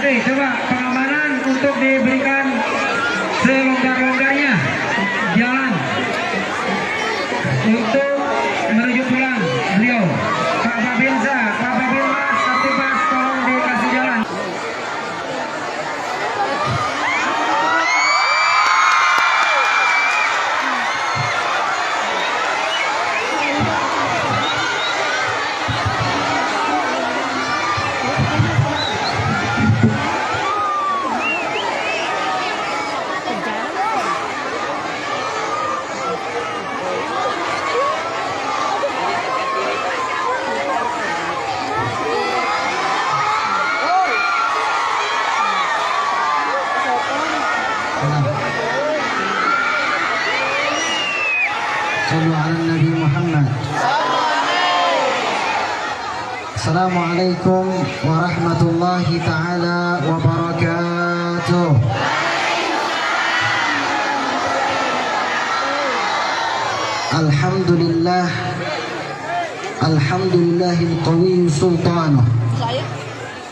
Oke, coba pengamanan untuk diberikan selonggar-longgarnya jalan untuk menuju pulang beliau. Pak Babinsa, Pak Babinmas, Kaptibas, tolong dikasih jalan. Sallu ala Nabi Muhammad. Assalamualaikum warahmatullahi ta'ala wabarakatuh. Alhamdulillah, alhamdulillahil qawiyyu sultanuh,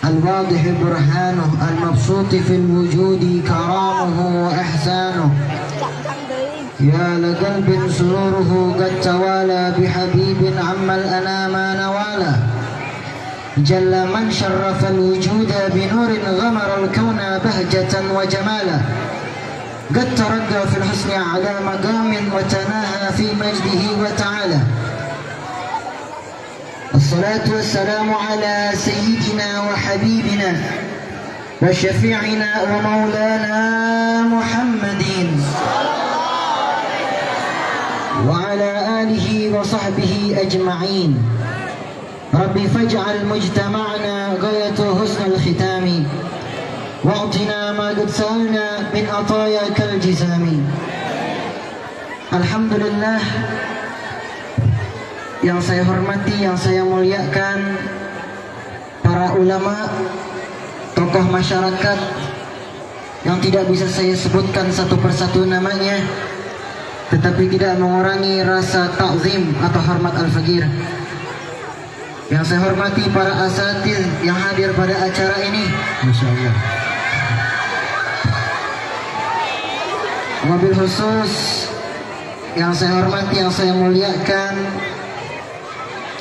al-wadih burhanuh, al-mabsuti fil wujudi karamuhu wa ihsanuh. يا لقلب سروره قد توالى بحبيب عما الأنام نوالا جل من شرف الوجود بنور غمر الكون بهجة وجمالا قد ترقى في الحسن على مقام وتناهى في مجده وتعالى. الصلاة والسلام على سيدنا وحبيبنا وشفيعنا ومولانا محمد وعلى آله وصحبه أجمعين. ربي فاجعل مجتمعنا غاية حسن الختام واعطنا ما قد سألنا من عطاياك الجزام. Alhamdulillah, yang saya hormati, yang saya muliakan, para ulama, tokoh masyarakat yang tidak bisa saya sebutkan satu persatu namanya, tetapi tidak mengurangi rasa takzim atau hormat al-faqir. Yang saya hormati para asatidz yang hadir pada acara ini, Masya Allah. Wabil khusus yang saya hormati, yang saya muliakan,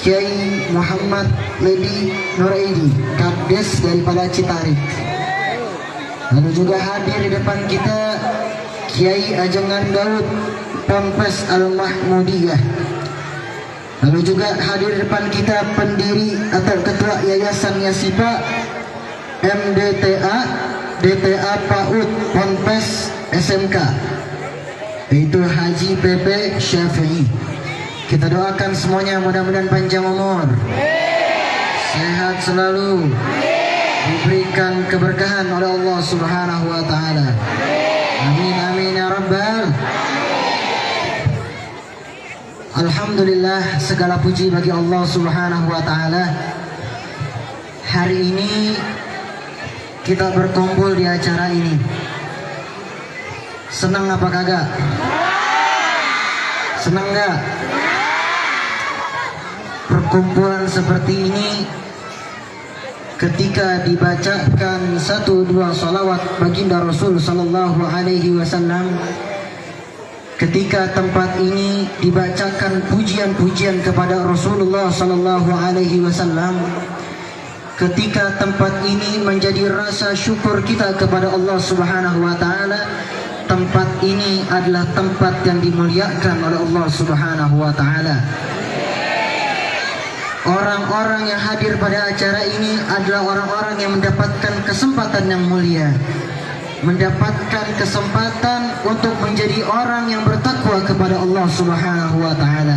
Kiai Muhammad Ledi Nuraidi, Kades daripada Citarik. Lalu juga hadir di depan kita Kiai Ajengan Daud Ponpes Al-Mahmudiyah. Lalu juga hadir di depan kita pendiri atau ketua Yayasan Yasipa MDTA DTA PAUD Ponpes SMK, yaitu Haji PP Syafi'i. Kita doakan semuanya mudah-mudahan panjang umur, sehat selalu, diberikan keberkahan oleh Allah Subhanahu wa taala. Amin amin ya rabbal. Alhamdulillah, segala puji bagi Allah Subhanahu wa taala. Hari ini kita berkumpul di acara ini. Senang apa kagak? Senang gak? Perkumpulan seperti ini ketika dibacakan 1-2 salawat baginda Rasul sallallahu alaihi wasallam, ketika tempat ini dibacakan pujian-pujian kepada Rasulullah sallallahu alaihi wasallam, ketika tempat ini menjadi rasa syukur kita kepada Allah Subhanahu wa taala, tempat ini adalah tempat yang dimuliakan oleh Allah Subhanahu wa taala. Orang-orang yang hadir pada acara ini adalah orang-orang yang mendapatkan kesempatan yang mulia, mendapatkan kesempatan untuk menjadi orang yang bertakwa kepada Allah Subhanahu wa taala.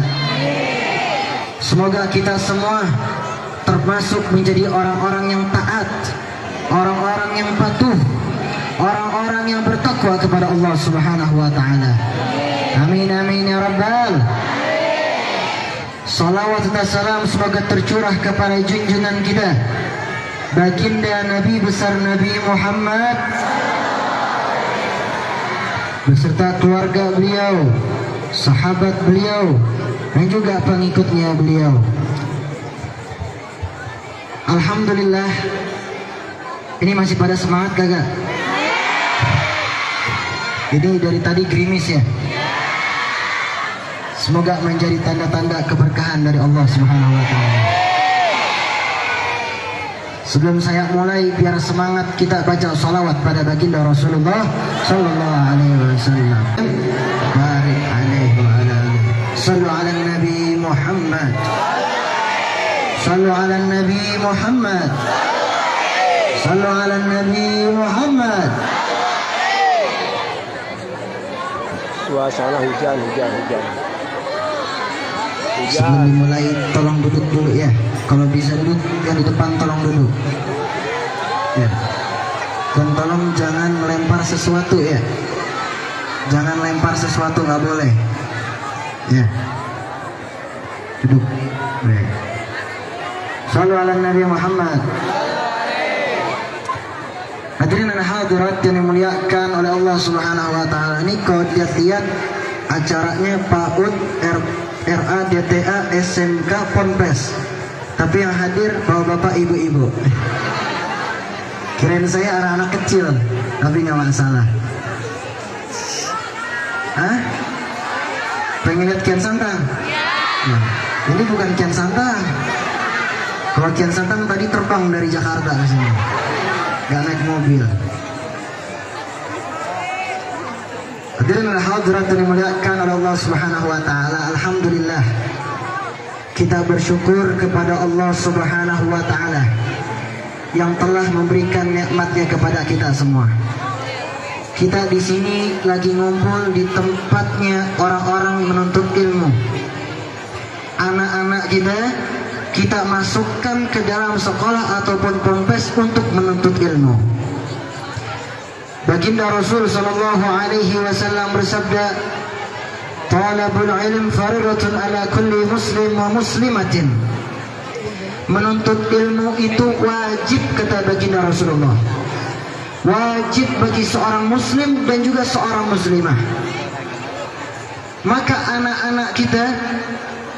Semoga kita semua termasuk menjadi orang-orang yang taat, orang-orang yang patuh, orang-orang yang bertakwa kepada Allah Subhanahu wa taala. Amin amin ya rabbal. Salawat dan salam semoga tercurah kepada junjungan kita, baginda Nabi besar Nabi Muhammad beserta keluarga beliau, sahabat beliau, dan juga pengikutnya beliau. Alhamdulillah, Ini masih pada semangat kagak? Ini dari tadi gerimis ya. Semoga menjadi tanda-tanda keberkahan dari Allah Subhanahu wa taala. Sebelum saya mulai, biar semangat, kita baca salawat pada baginda Rasulullah sallallahu alaihi wasallam. Barik alaihi wa ala alihi. Sallu ala Nabi Muhammad. Sallu ala Nabi Muhammad. Sallu ala Nabi Muhammad. Suasana hujan. Sebelum dimulai, tolong duduk dulu ya. Kalau bisa duduk, yang di depan tolong duduk. Ya. Dan tolong jangan melempar sesuatu ya. Jangan lempar sesuatu, nggak boleh. Ya. Duduk. Baik. Sallu ala Nabi Muhammad. Hadirin dan hadirat yang dimuliakan oleh Allah Subhanahu wa taala. Ini kalau lihat-lihat acaranya PAUD RADTA SMK Ponpes. Tapi yang hadir bapak-bapak ibu-ibu. Kirain saya anak-anak kecil, tapi nggak masalah. Hah? Pengen lihat Kian Santang? Nah, ini bukan Kian Santang. Kalau Kian Santang tadi terbang dari Jakarta ke sini. Gak naik mobil. Hadirin dan hadirat yang dimuliakan oleh Allah Subhanahu wa taala. Alhamdulillah, kita bersyukur kepada Allah Subhanahu wa taala yang telah memberikan nikmatnya kepada kita semua. Kita di sini lagi ngumpul di tempatnya orang-orang menuntut ilmu. Anak-anak kita masukkan ke dalam sekolah ataupun ponpes untuk menuntut ilmu. Baginda Rasul sallallahu alaihi wasallam bersabda, "Talabul ilm faridatun ala kulli muslim wa muslimatin." Menuntut ilmu itu wajib, kata baginda Rasulullah. Wajib bagi seorang muslim dan juga seorang muslimah. Maka anak-anak kita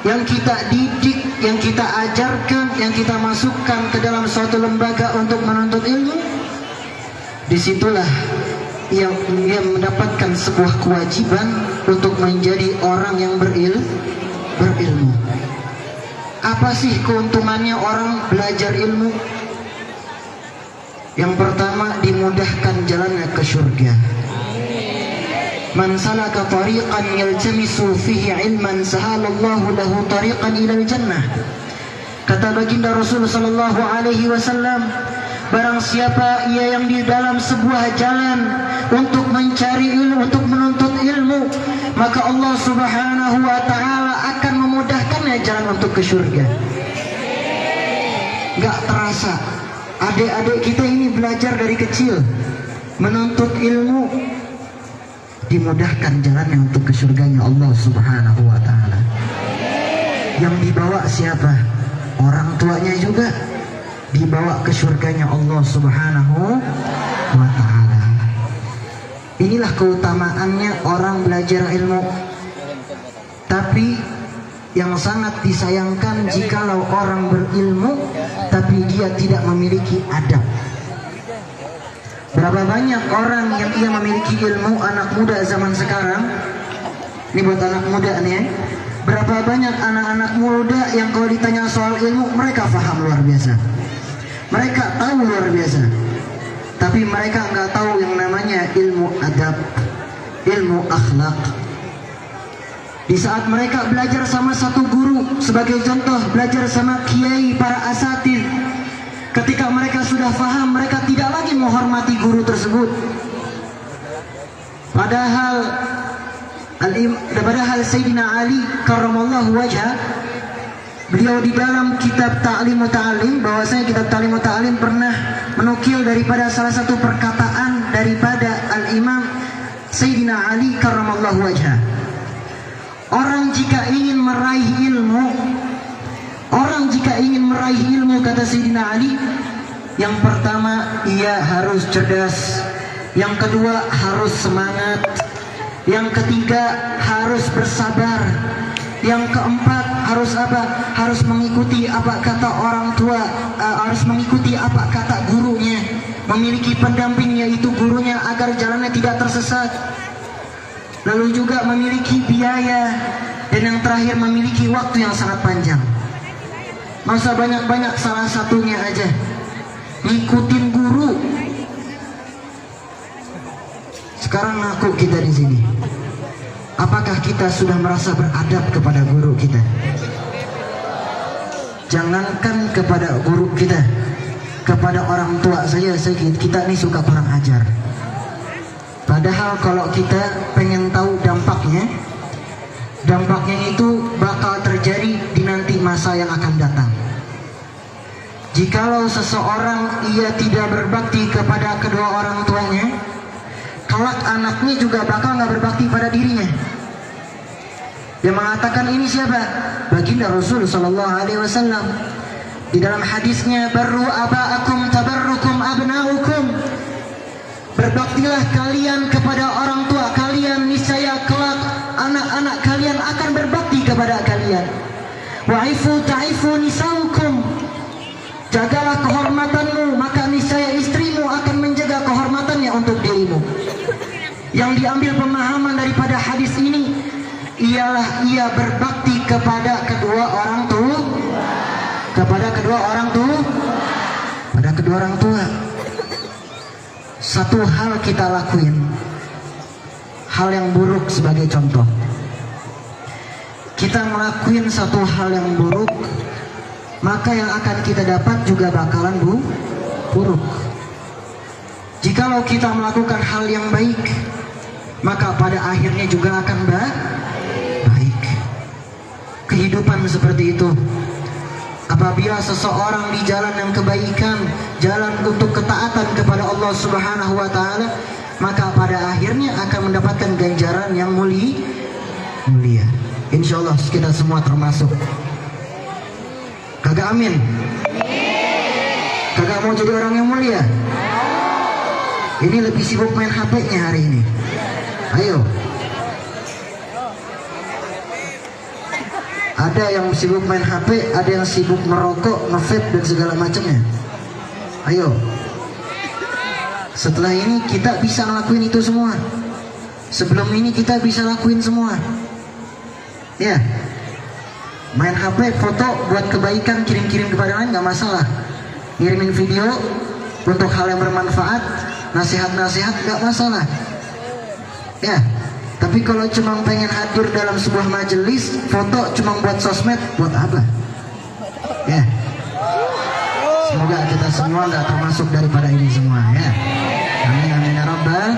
yang kita didik, yang kita ajarkan, yang kita masukkan ke dalam suatu lembaga untuk menuntut ilmu, disitulah yang mendapatkan sebuah kewajiban untuk menjadi orang yang berilmu. Apa sih keuntungannya orang belajar ilmu? Yang pertama, dimudahkan jalannya ke surga. Man salaka tariqan yaltamisu fihi ilman sahalallahu lahu tariqan ilal jannah. Kata baginda Rasul sallallahu alaihi wasallam, barang siapa ia yang di dalam sebuah jalan untuk mencari ilmu, untuk menuntut ilmu, maka Allah Subhanahu wa taala akan memudahkannya jalan untuk ke surga. Gak terasa adik-adik kita ini belajar dari kecil menuntut ilmu, dimudahkan jalannya untuk ke surganya Allah Subhanahu wa taala. Yang dibawa siapa? Orang tuanya juga dibawa ke surganya Allah Subhanahu wa taala. Inilah keutamaannya orang belajar ilmu. Tapi yang sangat disayangkan jikalau orang berilmu tapi dia tidak memiliki adab. Berapa banyak orang yang ia memiliki ilmu, anak muda zaman sekarang. Ini buat anak muda nih ya. Berapa banyak anak-anak muda yang kalau ditanya soal ilmu, mereka paham luar biasa, mereka tahu luar biasa, tapi mereka nggak tahu yang namanya ilmu adab, ilmu akhlak. Di saat mereka belajar sama satu guru, sebagai contoh belajar sama kiai, para asatidz, ketika mereka sudah paham, mereka tidak lagi menghormati guru tersebut. Padahal Sayyidina Ali karramallahu wajhah, beliau di dalam kitab Ta'lim Ta'lim, bahwasanya kitab Ta'lim Ta'lim pernah menukil daripada salah satu perkataan daripada Al-Imam Sayyidina Ali karramallahu wajhah. Orang jika ingin meraih ilmu, kata Sayyidina Ali, yang pertama ia harus cerdas, yang kedua harus semangat, yang ketiga harus bersabar, yang keempat harus apa? Harus mengikuti apa kata orang tua, harus mengikuti apa kata gurunya. memiliki pendamping yaitu gurunya agar jalannya tidak tersesat, lalu juga memiliki biaya, dan yang terakhir memiliki waktu yang sangat panjang. Masa banyak-banyak, salah satunya aja ngikutin guru. Sekarang ngaku kita di sini, apakah kita sudah merasa beradab kepada guru kita? Jangankan kepada guru kita, kepada orang tua saja kita ini suka kurang ajar. Padahal kalau kita pengen tahu dampaknya itu bakal terjadi di nanti masa yang akan datang. Jikalau seseorang ia tidak berbakti kepada kedua orang tuanya, kelak anaknya juga bakal nggak berbakti pada dirinya. Yang mengatakan ini siapa? Baginda Rasul Sallallahu Alaihi Wasallam. Di dalam hadisnya, barru aba'akum tabarrukum abna'ukum. Berbaktilah kalian kepada orang tua kalian, niscaya kelak anak-anak kalian akan berbakti kepada kalian. Wa'ifu ta'ifu nisaukum. Jagalah kehormatanmu, maka niscaya istrimu akan menjaga kehormatannya untuk dirimu. Yang diambil pemahaman daripada hadis ini ialah ia berbakti kepada kedua orang tua, pada kedua orang tua. Satu hal kita lakuin, hal yang buruk sebagai contoh. Kita melakuin satu hal yang buruk, maka yang akan kita dapat juga bakalan buruk. Jikalau kita melakukan hal yang baik, maka pada akhirnya juga akan baik. Kehidupan seperti itu. Apabila seseorang di jalan yang kebaikan, jalan untuk ketaatan kepada Allah Subhanahu wa taala, maka pada akhirnya akan mendapatkan ganjaran yang mulia. Insyaallah kita semua termasuk. Kagak amin? Kagak mau jadi orang yang mulia? Ini lebih sibuk main HP-nya hari ini. Ayo. Ada yang sibuk main HP, ada yang sibuk merokok, nge-vape dan segala macamnya. Ayo. Setelah ini kita bisa ngelakuin itu semua. Sebelum ini kita bisa lakuin semua. Ya. Main HP, foto buat kebaikan, kirim-kirim kepada lain nggak masalah. Ngirimin video untuk hal yang bermanfaat, nasihat-nasihat nggak masalah. Ya. Tapi kalau cuma pengen hadir dalam sebuah majelis, foto cuma buat sosmed, buat apa? Ya. Semoga kita semua nggak termasuk daripada ini semua, ya. Amin amin ya rabbal.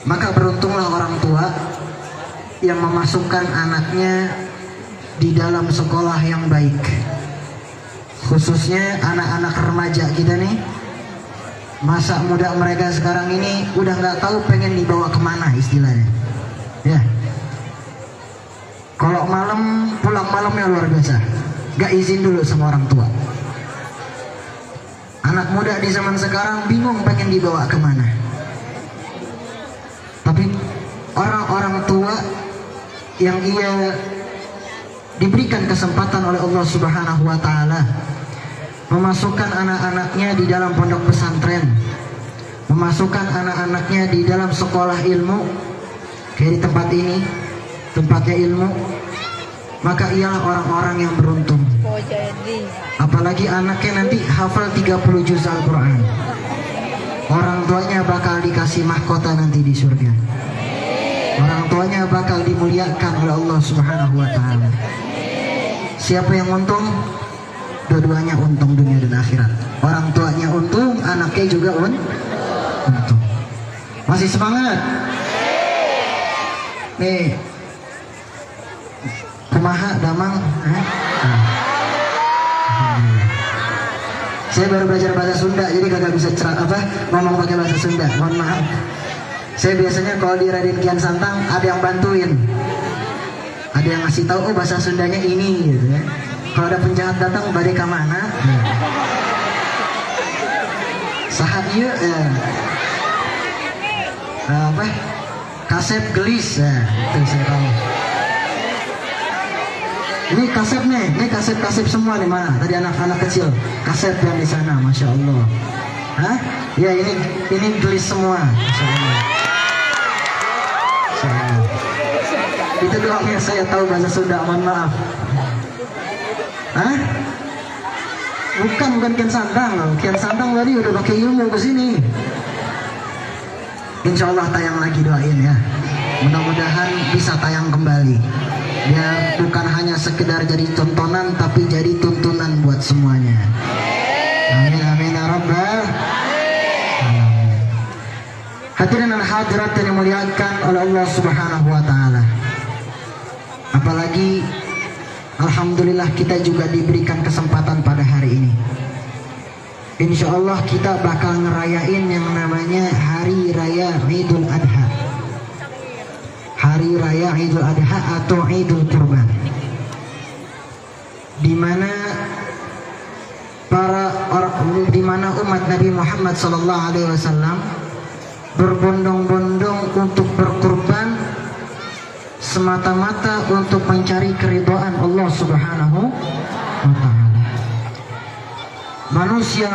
Maka beruntunglah orang tua yang memasukkan anaknya di dalam sekolah yang baik. Khususnya anak-anak remaja kita nih. Masa muda mereka sekarang ini udah nggak tahu pengen dibawa kemana istilahnya. Ya. Kalau malam pulang malamnya luar biasa, nggak izin dulu sama orang tua. Anak muda di zaman sekarang bingung pengen dibawa kemana. Tapi orang-orang tua yang ia diberikan kesempatan oleh Allah Subhanahu wa taala memasukkan anak-anaknya di dalam pondok pesantren, memasukkan anak-anaknya di dalam sekolah ilmu, kayak di tempat ini, tempatnya ilmu, maka ialah orang-orang yang beruntung. Apalagi anaknya nanti hafal 30 juz Al-Quran. Orang tuanya bakal dikasih mahkota nanti di surga. Orang tuanya bakal dimuliakan oleh Allah Subhanahu wa taala. Siapa yang untung? Dua-duanya untung dunia dan akhirat. Orang tuanya untung, anaknya juga untung. Masih semangat? Nih, kumaha damang? Saya baru belajar bahasa Sunda, jadi kagak bisa ngomong pakai bahasa Sunda. Mohon maaf. Saya biasanya kalau di Raden Kian Santang ada yang bantuin, ada yang ngasih tahu, oh bahasa Sundanya ini, gitu ya. Kalau ada penjahat datang, badai ke mana? Sahat ieu apa? Kasep gelis, itu saya tahu. Ini kaset nih, ini kaset semua nih mana? Tadi anak-anak kecil, kaset yang di sana, masya Allah. Hah? Ya ini gelis semua, masya Allah. Masya Allah. Itu doang yang saya tahu bahasa Sunda, mohon maaf. Hah? Bukan Kian Santang loh. Kian Santang tadi udah pakai ilmu ke sini. Insya Allah tayang lagi, doain ya. Mudah-mudahan bisa tayang kembali. Biar bukan hanya sekedar jadi tontonan, tapi jadi tuntunan buat semuanya. Amin amin ya rabbal alamin. Hadirin dan hadirat yang dimuliakan oleh Allah Subhanahu wa taala. Apalagi alhamdulillah kita juga diberikan kesempatan pada hari ini. Insya Allah kita bakal ngerayain yang namanya Hari Raya Idul Adha. Hari Raya Idul Adha atau Idul Kurban, di mana umat Nabi Muhammad SAW berbondong-bondong untuk berkurban semata-mata untuk mencari keridhaan Allah Subhanahu wa taala. Manusia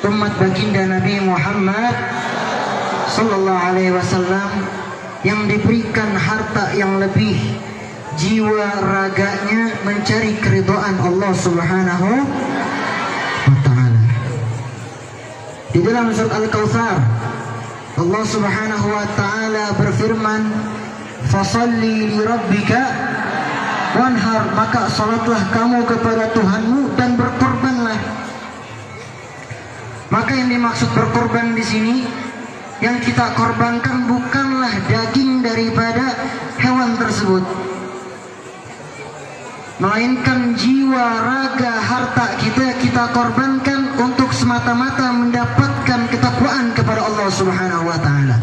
umat baginda Nabi Muhammad SAW yang diberikan harta yang lebih, jiwa raganya mencari keridhaan Allah Subhanahu wa taala. Di dalam surat Al-Kautsar Allah Subhanahu wa taala berfirman, "Fasalli li rabbika wanhar," maka salatlah kamu kepada Tuhanmu dan berkorbanlah. Maka yang dimaksud berkorban di sini, yang kita korbankan bukanlah daging daripada hewan tersebut, melainkan jiwa, raga, harta kita korbankan untuk semata-mata mendapatkan ketakwaan kepada Allah Subhanahu wa taala.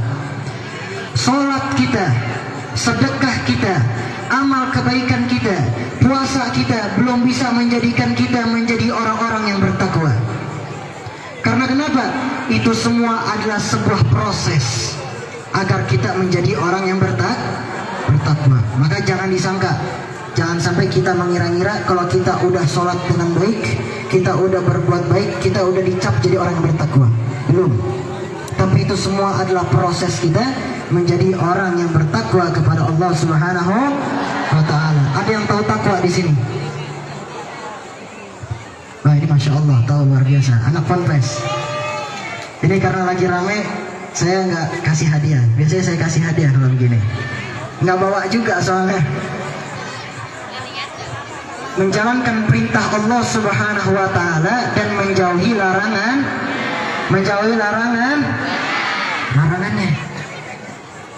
Salat kita, sedekah kita, amal kebaikan kita, puasa kita belum bisa menjadikan kita menjadi orang-orang yang bertakwa. Karena kenapa? Itu semua adalah sebuah proses agar kita menjadi orang yang bertakwa. Maka jangan disangka, jangan sampai kita mengira-ngira kalau kita udah sholat dengan baik, kita udah berbuat baik, kita udah dicap jadi orang yang bertakwa. Belum. Tapi itu semua adalah proses kita menjadi orang yang bertakwa kepada Allah Subhanahu wa taala. Ada yang tahu takwa di sini? Wah, ini masya Allah, tahu luar biasa. Anak Ponpes. Ini karena lagi rame, saya nggak kasih hadiah. Biasanya saya kasih hadiah kalau begini. Nggak bawa juga soalnya. Menjalankan perintah Allah Subhanahu wa taala dan menjauhi larangannya.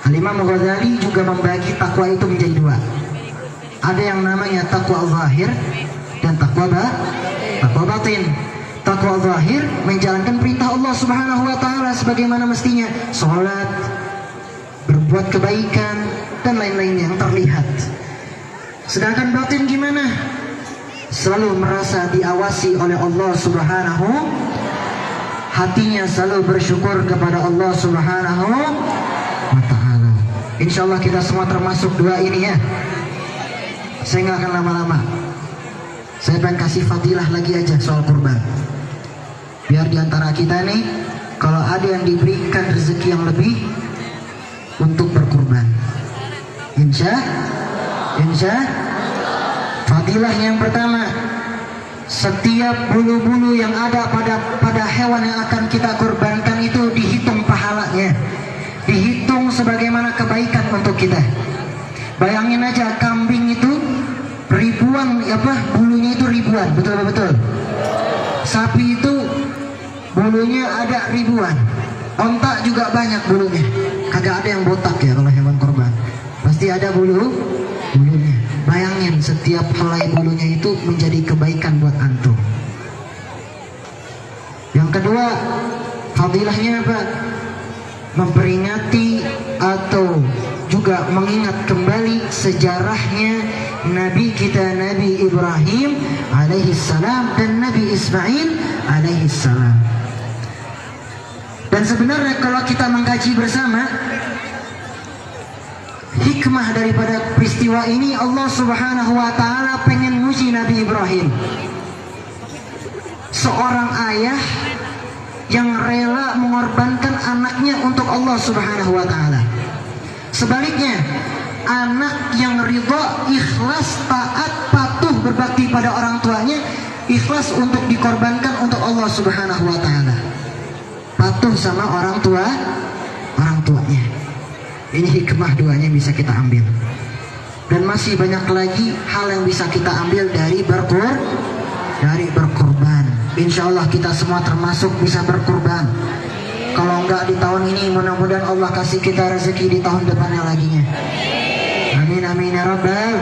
Al-Imam Ghazali juga membagi takwa itu menjadi dua. Ada yang namanya takwa zahir dan takwa batin. Takwa zahir menjalankan perintah Allah Subhanahu wa taala sebagaimana mestinya, salat, berbuat kebaikan dan lain-lainnya yang terlihat. Sedangkan batin gimana? Selalu merasa diawasi oleh Allah Subhanahu, hatinya selalu bersyukur kepada Allah Subhanahu wa taala. Insyaallah kita semua termasuk dua ini ya. Saya nggak akan lama-lama. Saya pengen kasih fadilah lagi aja soal kurban. Biar diantara kita nih, kalau ada yang diberikan rezeki yang lebih untuk berkurban, insya fadilah yang pertama, setiap bulu-bulu yang ada pada hewan yang akan kita kurbankan itu dihitung pahalanya, dihitung sebagaimana kebaikan untuk kita. Bayangin aja, kambing itu ribuan, bulunya itu ribuan, betul. Sapi itu bulunya ada ribuan, onta juga banyak bulunya. Kagak ada yang botak ya kalau hewan korban, pasti ada bulunya. Bayangin setiap helai bulunya itu menjadi kebaikan buat antum. Yang kedua, fadilahnya apa? Memperingati atau juga mengingat kembali sejarahnya Nabi kita, Nabi Ibrahim alaihissalam dan Nabi Ismail alaihissalam. Dan sebenarnya kalau kita mengkaji bersama, hikmah daripada peristiwa ini, Allah Subhanahu wa taala pengen nguji Nabi Ibrahim. Seorang ayah yang rela mengorbankan anaknya untuk Allah Subhanahu wa taala. Sebaliknya, anak yang ridha, ikhlas, taat, patuh, berbakti pada orang tuanya, ikhlas untuk dikorbankan untuk Allah Subhanahu wa taala. Patuh sama orang tuanya. Ini hikmah duanya bisa kita ambil. Dan masih banyak lagi hal yang bisa kita ambil dari berkorban. Insya Allah kita semua termasuk bisa berkorban. Kalau enggak di tahun ini, mudah-mudahan Allah kasih kita rezeki di tahun depannya laginya. Amin amin ya rabbal.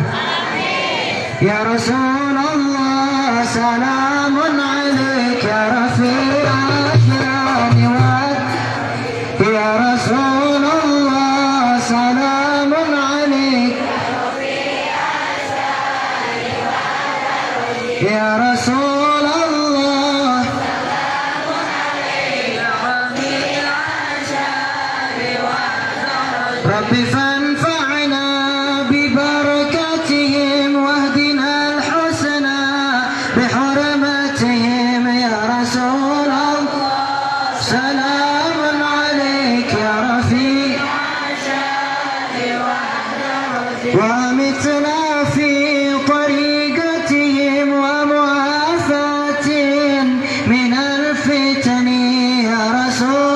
Ya Rasulullah, salamun alaik ya rafiq al-ashrani wa ya Rasulullah, salamun alaik ya Rasulullah. Rabbi fanfa'na bibarakatihim wahdina al-husna bihurmatihim ya Rasulullah, salamun alaik ya Rafiq wa amitna fi tariqatihim wa muafatin min al-fitani ya Rasulullah.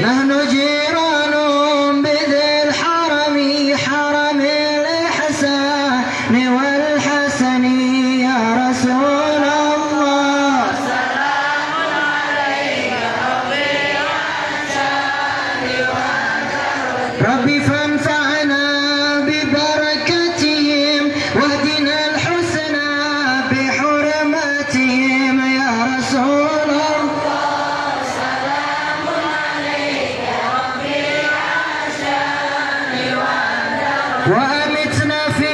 نحن جيران بذي الحرم حرم الإحسان والحسن يا رسول الله، سلام عليك ربي الإحسان والكرم ربي فانفعنا ببركتهم واهدنا الحسنى بحرمتهم يا رسول الله. وأمتنا في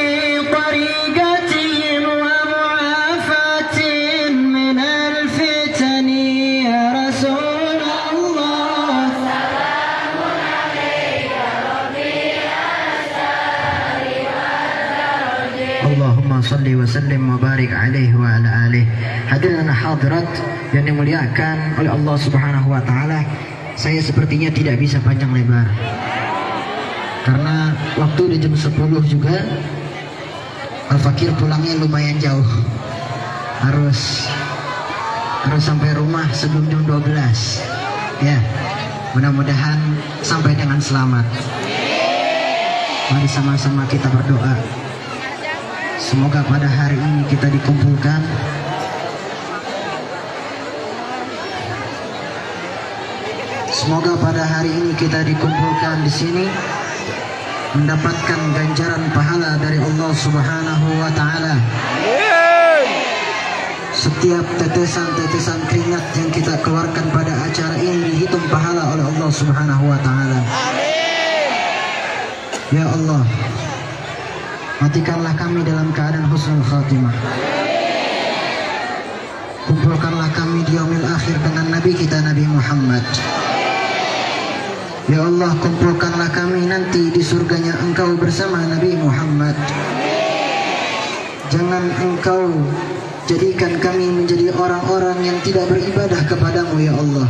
طريقتهم ومعافاة من الفتن يا رسول الله، سلام عليك ربي اللهم صل وسلم وبارك عليه وعلى آله. Hadirin hadirat yang dimuliakan oleh Allah Subhanahu wa taala, saya sepertinya tidak bisa panjang lebar karena waktu udah jam 10 juga. Al-Fakir pulangnya lumayan jauh, harus sampai rumah sebelum jam 12 ya. Mudah-mudahan sampai dengan selamat. Mari sama-sama kita berdoa, semoga pada hari ini kita dikumpulkan di sini mendapatkan ganjaran pahala dari Allah Subhanahu wa taala. Setiap tetesan-tetesan keringat yang kita keluarkan pada acara ini dihitung pahala oleh Allah Subhanahu wa taala. Ya Allah, matikanlah kami dalam keadaan husnul khatimah. Kumpulkanlah kami di yaumil akhir dengan Nabi kita Nabi Muhammad. Ya Allah, kumpulkanlah kami nanti di surganya Engkau bersama Nabi Muhammad. Jangan Engkau jadikan kami menjadi orang-orang yang tidak beribadah kepadamu ya Allah.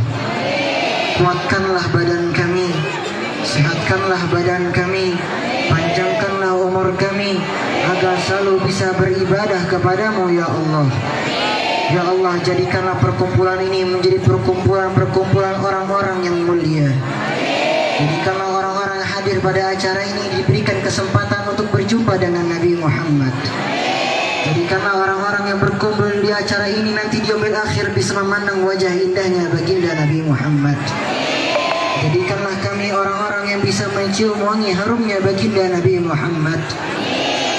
Kuatkanlah badan kami, sehatkanlah badan kami, panjangkanlah umur kami agar selalu bisa beribadah kepadamu ya Allah. Ya Allah, jadikanlah perkumpulan ini menjadi perkumpulan orang-orang yang mulia. Jadikanlah orang-orang yang hadir pada acara ini diberikan kesempatan untuk berjumpa dengan Nabi Muhammad. Jadikanlah orang-orang yang berkumpul di acara ini nanti di yaumil akhir bisa memandang wajah indahnya baginda Nabi Muhammad. Jadikanlah kami orang-orang yang bisa mencium wangi harumnya baginda Nabi Muhammad.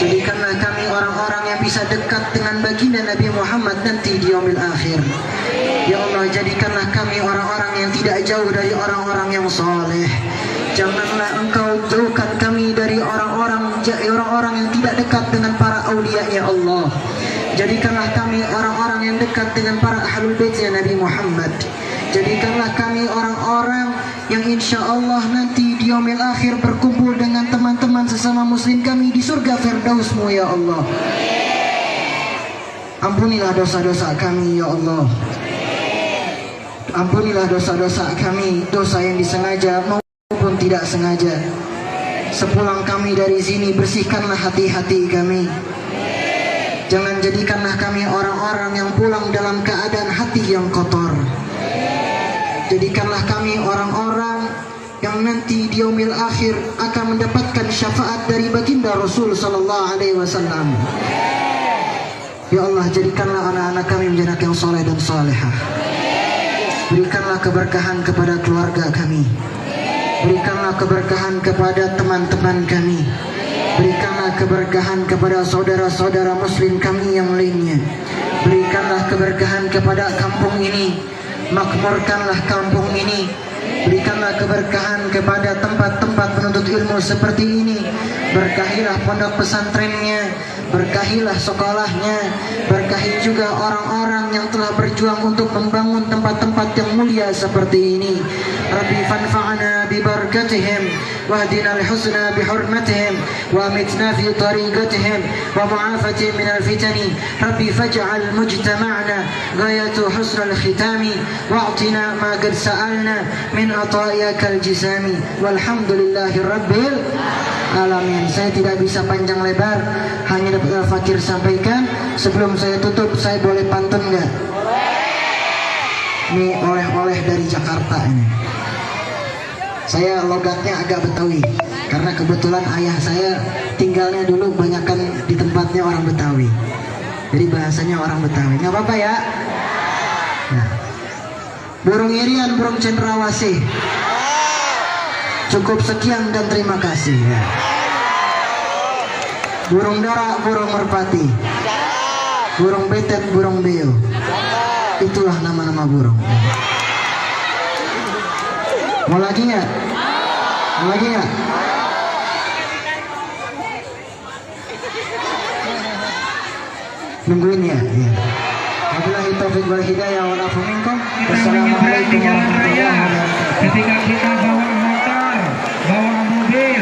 Jadikanlah kami orang-orang yang bisa dekat dengan baginda Nabi Muhammad nanti di yaumil akhir. Ya Allah, jadikanlah kami orang-orang yang tidak jauh dari orang-orang yang soleh. Janganlah Engkau jauhkan kami dari orang-orang yang tidak dekat dengan para aulia ya Allah. Jadikanlah kami orang-orang yang dekat dekat dengan para ahlul baitnya Nabi Muhammad. Jadikanlah kami orang-orang yang insya Allah nanti di yaumil akhir berkumpul dengan teman-teman sesama muslim kami di surga Firdaus-Mu ya Allah. Ampunilah dosa-dosa kami ya Allah. Ampunilah dosa-dosa kami, dosa yang disengaja maupun tidak sengaja. Sepulang kami dari sini, bersihkanlah hati-hati kami. Jangan jadikanlah kami orang-orang yang pulang dalam keadaan hati yang kotor. Jadikanlah kami orang-orang yang nanti di yaumil akhir akan mendapatkan syafaat dari baginda Rasul sallallahu alaihi wasallam. Ya Allah, jadikanlah anak-anak kami menjadi anak yang soleh dan solehah. Berikanlah keberkahan kepada keluarga kami. Berikanlah keberkahan kepada teman-teman kami. Berikanlah keberkahan kepada saudara-saudara muslim kami yang lainnya. Berikanlah keberkahan kepada kampung ini. Makmurkanlah kampung ini. Berikanlah keberkahan kepada tempat-tempat penuntut ilmu seperti ini. Berkahilah pondok pesantrennya, berkahilah sekolahnya, berkahi juga orang-orang yang telah berjuang untuk membangun tempat-tempat yang mulia seperti ini. Rabbi fanfa'na bi barakatihim wahdina al-husna bi hurmatihim wa amitna fi tariqatihim wa mu'afatihim min al-fitani. Rabbi faj'al mujtama'na ghayatu husnal khitami wa'tina ma qad sa'alna min ata'iyakal jisami walhamdulillahi rabbil alamin. Saya tidak bisa panjang lebar, hanya dapat Al-Fakir sampaikan. Sebelum saya tutup, saya boleh pantun nggak? Ini oleh-oleh dari Jakarta ini. Saya logatnya agak Betawi karena kebetulan ayah saya tinggalnya dulu banyakkan di tempatnya orang Betawi. Jadi bahasanya orang Betawi. Nggak apa-apa ya? Nah. Burung irian, burung cendrawasih. Cukup sekian dan terima kasih ya. Burung dara, burung merpati. Burung betet, burung beo. Itulah nama-nama burung. Mau lagi nggak? Mau lagi nggak? Nungguin ya. Wabillahi taufiq wal hidayah wal afu minkum. Wassalamualaikum warahmatullahi wabarakatuh. Ketika kita bawa motor, bawa mobil,